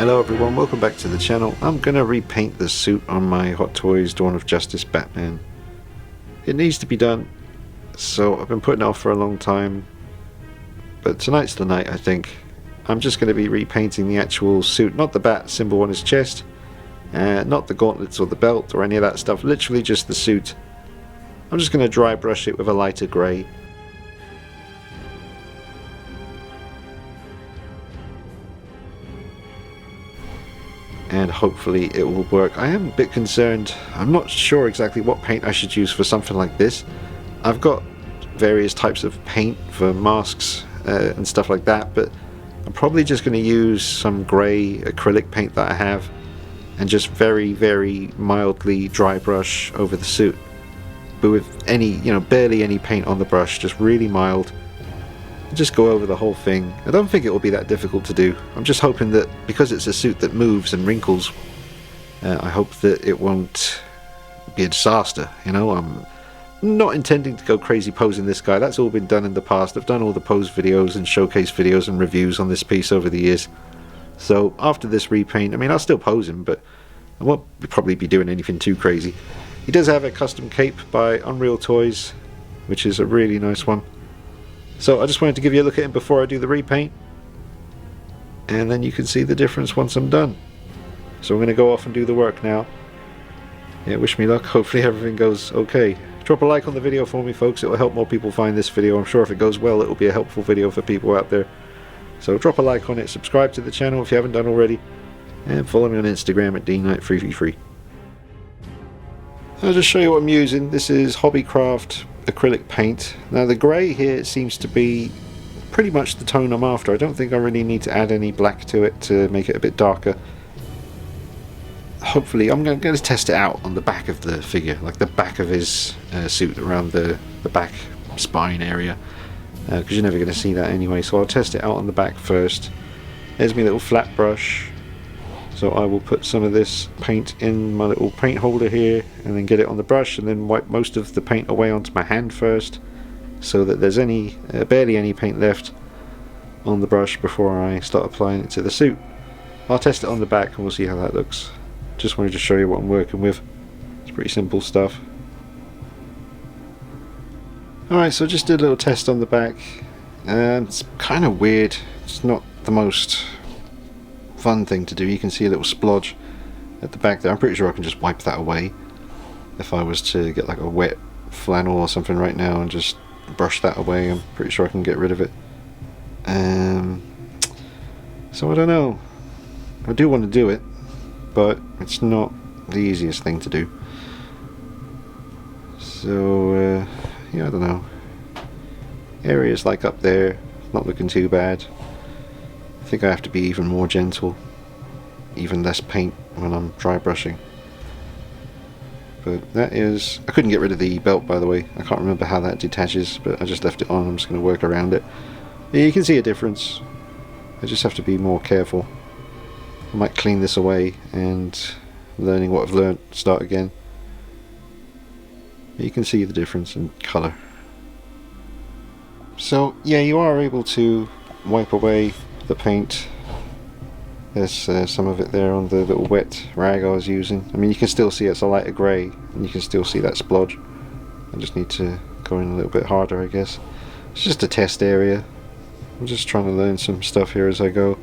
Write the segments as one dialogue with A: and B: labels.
A: Hello everyone, welcome back to the channel. I'm gonna repaint the suit on my Hot Toys Dawn of Justice Batman. It needs to be done, so I've been putting it off for a long time, but tonight's the night I think. I'm just going to be repainting the actual suit, not the bat symbol on his chest, not the gauntlets or the belt or any of that stuff, literally just the suit. I'm just going to dry brush it with a lighter grey. And hopefully it will work. I am a bit concerned. I'm not sure exactly what paint I should use for something like this. I've got various types of paint for masks and stuff like that, but I'm probably just going to use some grey acrylic paint that I have and just very, very mildly dry brush over the suit. But with any, barely any paint on the brush, just really mild. Just go over the whole thing. I don't think it will be that difficult to do. I'm just hoping that because it's a suit that moves and wrinkles, I hope that it won't be a disaster. I'm not intending to go crazy posing this guy. That's all been done in the past. I've done all the pose videos and showcase videos and reviews on this piece over the years. So after this repaint, I'll still pose him, but I won't probably be doing anything too crazy. He does have a custom cape by Unreal Toys, which is a really nice one. So I just wanted to give you a look at him before I do the repaint, and then you can see the difference once I'm done. So I'm going to go off and do the work now. Yeah, wish me luck. Hopefully everything goes okay. Drop a like on the video for me, folks. It will help more people find this video. I'm sure if it goes well, it will be a helpful video for people out there. So drop a like on it, subscribe to the channel if you haven't done already, and follow me on Instagram at dknight333. I'll just show you what I'm using. This is Hobbycraft acrylic paint. Now the grey here seems to be pretty much the tone I'm after. I don't think I really need to add any black to it to make it a bit darker. Hopefully I'm going to test it out on the back of the figure, like the back of his suit, around the back spine area, because you're never going to see that anyway. So I'll test it out on the back first. There's my little flat brush. So I will put some of this paint in my little paint holder here and then get it on the brush, and then wipe most of the paint away onto my hand first so that there's barely any paint left on the brush before I start applying it to the suit. I'll test it on the back and we'll see how that looks. Just wanted to show you what I'm working with. It's pretty simple stuff. Alright, so just did a little test on the back, and it's kind of weird. It's not the most fun thing to do. You can see a little splodge at the back there. I'm pretty sure I can just wipe that away if I was to get like a wet flannel or something right now and just brush that away. I'm pretty sure I can get rid of it. So I don't know. I do want to do it, but it's not the easiest thing to do. So yeah, I don't know. Areas like up there, not looking too bad. I think I have to be even more gentle, even less paint when I'm dry brushing. But that is... I couldn't get rid of the belt, by the way. I can't remember how that detaches, but I just left it on. I'm just going to work around it. Yeah, you can see a difference. I just have to be more careful. I might clean this away and, learning what I've learned, start again. You can see the difference in colour. So yeah, you are able to wipe away the paint. There's some of it there on the little wet rag I was using. You can still see it's a lighter grey, and you can still see that splodge. I just need to go in a little bit harder, I guess. It's just a test area. I'm just trying to learn some stuff here as I go.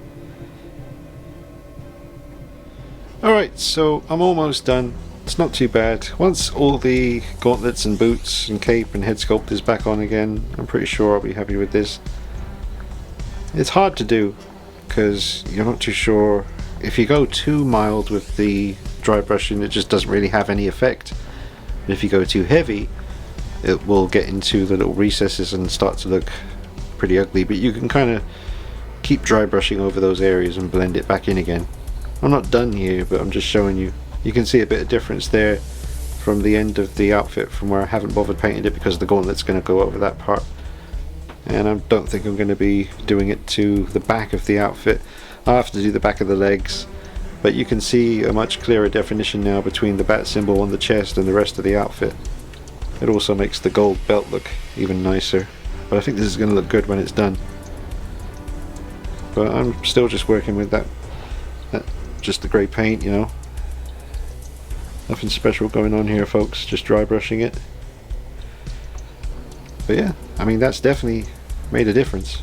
A: Alright, so I'm almost done. It's not too bad. Once all the gauntlets and boots and cape and head sculpt is back on again, I'm pretty sure I'll be happy with this. It's hard to do because you're not too sure. If you go too mild with the dry brushing, it just doesn't really have any effect. But if you go too heavy, it will get into the little recesses and start to look pretty ugly. But you can kind of keep dry brushing over those areas and blend it back in again. I'm not done here, but I'm just showing you. You can see a bit of difference there from the end of the outfit from where I haven't bothered painting it because the gauntlet's going to go over that part. And I don't think I'm going to be doing it to the back of the outfit. I'll have to do the back of the legs, but you can see a much clearer definition now between the bat symbol on the chest and the rest of the outfit. It also makes the gold belt look even nicer, but I think this is going to look good when it's done. But I'm still just working with that just the grey paint, you know. Nothing special going on here, folks, just dry brushing it. But yeah, I mean, that's definitely made a difference.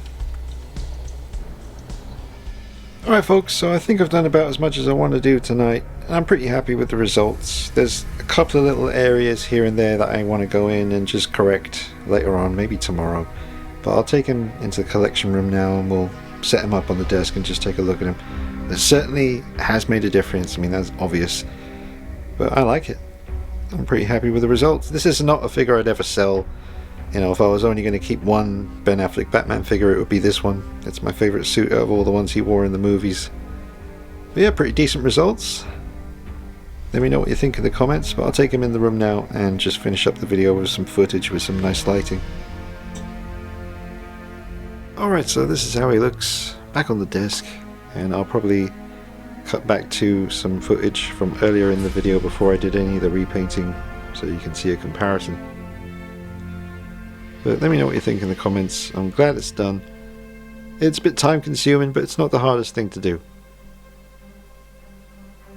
A: Alright folks, so I think I've done about as much as I want to do tonight. I'm pretty happy with the results. There's a couple of little areas here and there that I want to go in and just correct later on, maybe tomorrow. But I'll take him into the collection room now and we'll set him up on the desk and just take a look at him. It certainly has made a difference, I mean that's obvious. But I like it. I'm pretty happy with the results. This is not a figure I'd ever sell. You know, if I was only going to keep one Ben Affleck Batman figure, it would be this one. It's my favourite suit out of all the ones he wore in the movies. But yeah, pretty decent results. Let me know what you think in the comments, but I'll take him in the room now and just finish up the video with some footage with some nice lighting. Alright, so this is how he looks back on the desk, and I'll probably cut back to some footage from earlier in the video before I did any of the repainting so you can see a comparison. But let me know what you think in the comments. I'm glad it's done. It's a bit time consuming, but it's not the hardest thing to do.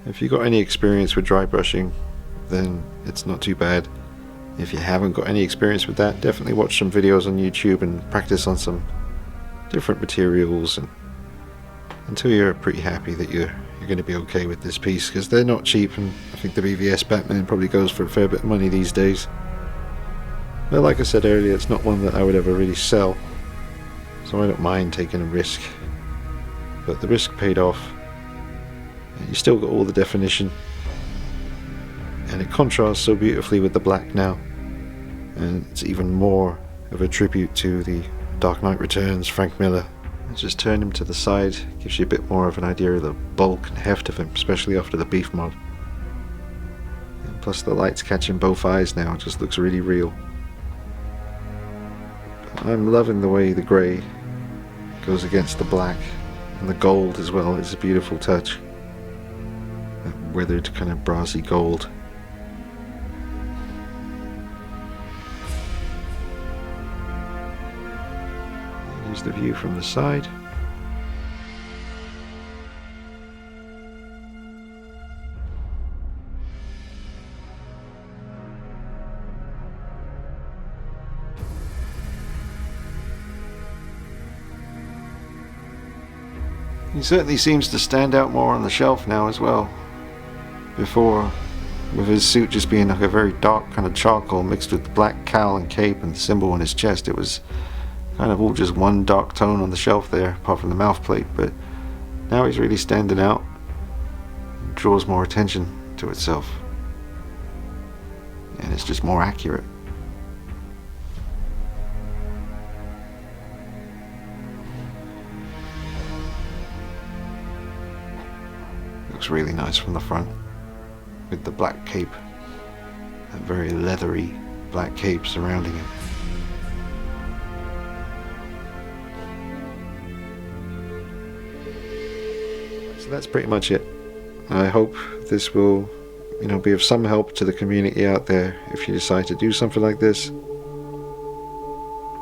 A: If you've got any experience with dry brushing, then it's not too bad. If you haven't got any experience with that, definitely watch some videos on YouTube and practice on some different materials and until you're pretty happy that you're going to be okay with this piece, because they're not cheap, and I think the BVS Batman probably goes for a fair bit of money these days. But like I said earlier, it's not one that I would ever really sell, so I don't mind taking a risk. But the risk paid off. You still got all the definition, and it contrasts so beautifully with the black now, and it's even more of a tribute to the Dark Knight Returns Frank Miller. Just turn him to the side, gives you a bit more of an idea of the bulk and heft of him, especially after the beef mod. And plus the light's catching both eyes now, it just looks really real. I'm loving the way the grey goes against the black, and the gold as well. It's a beautiful touch. That weathered kind of brassy gold. Here's the view from the side. He certainly seems to stand out more on the shelf now as well. Before, with his suit just being like a very dark kind of charcoal mixed with the black cowl and cape and the symbol on his chest, it was kind of all just one dark tone on the shelf there, apart from the mouth plate. But now he's really standing out, it draws more attention to itself, and it's just more accurate. Looks really nice from the front with the black cape, that very leathery black cape surrounding him. So that's pretty much it. I hope this will, be of some help to the community out there if you decide to do something like this.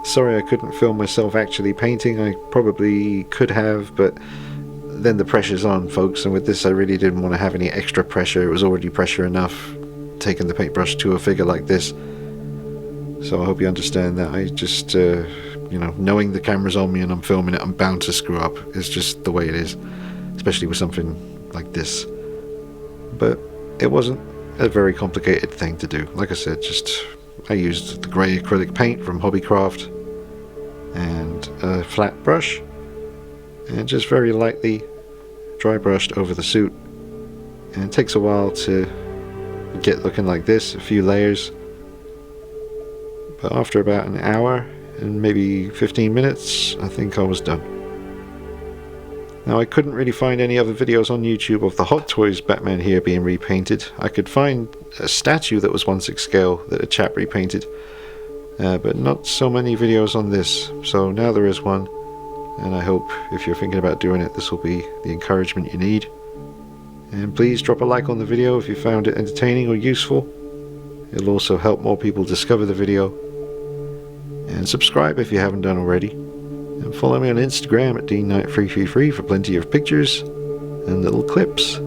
A: Sorry I couldn't film myself actually painting. I probably could have, but then the pressure's on, folks, and with this I really didn't want to have any extra pressure. It was already pressure enough taking the paintbrush to a figure like this. So I hope you understand that. I just, knowing the camera's on me and I'm filming it, I'm bound to screw up. It's just the way it is, especially with something like this. But it wasn't a very complicated thing to do. Like I said, I used the grey acrylic paint from Hobbycraft and a flat brush, and just very lightly dry brushed over the suit. And it takes a while to get looking like this, a few layers, but after about an hour and maybe 15 minutes I think I was done. Now I couldn't really find any other videos on YouTube of the Hot Toys Batman here being repainted. I could find a statue that was 1/6 scale that a chap repainted, but not so many videos on this, so now there is one. And I hope if you're thinking about doing it, this will be the encouragement you need. And please drop a like on the video if you found it entertaining or useful. It'll also help more people discover the video. And subscribe if you haven't done already. And follow me on Instagram at DeanKnight333 for plenty of pictures and little clips.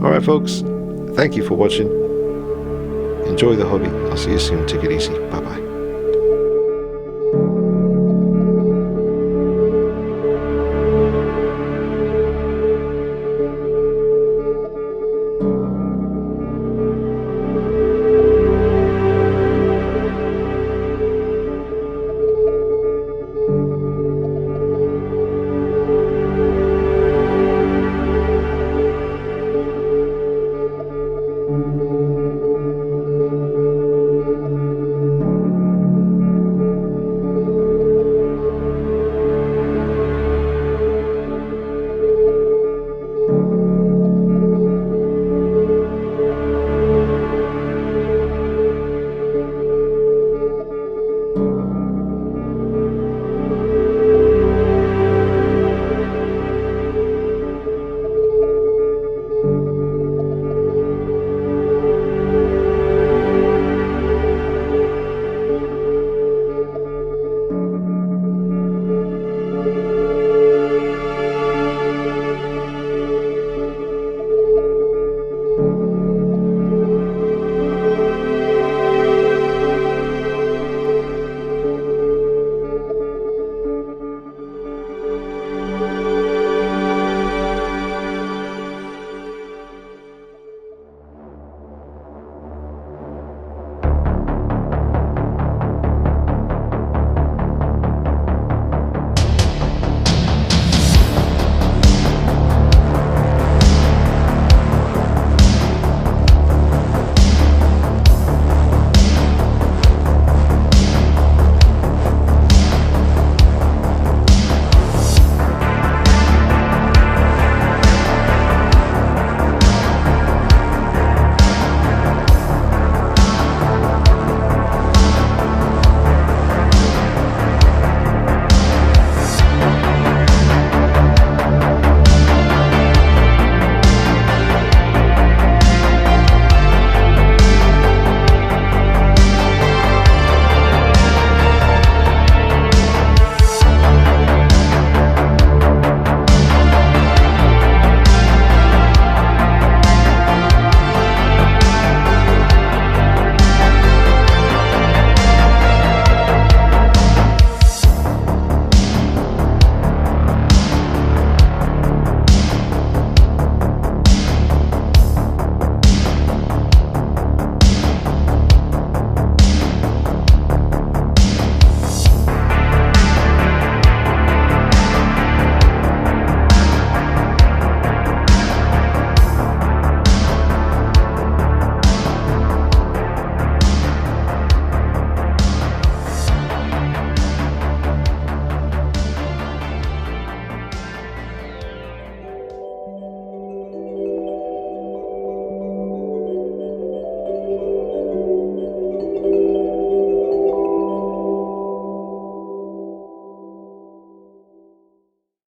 A: Alright folks, thank you for watching. Enjoy the hobby. I'll see you soon. Take it easy. Bye bye.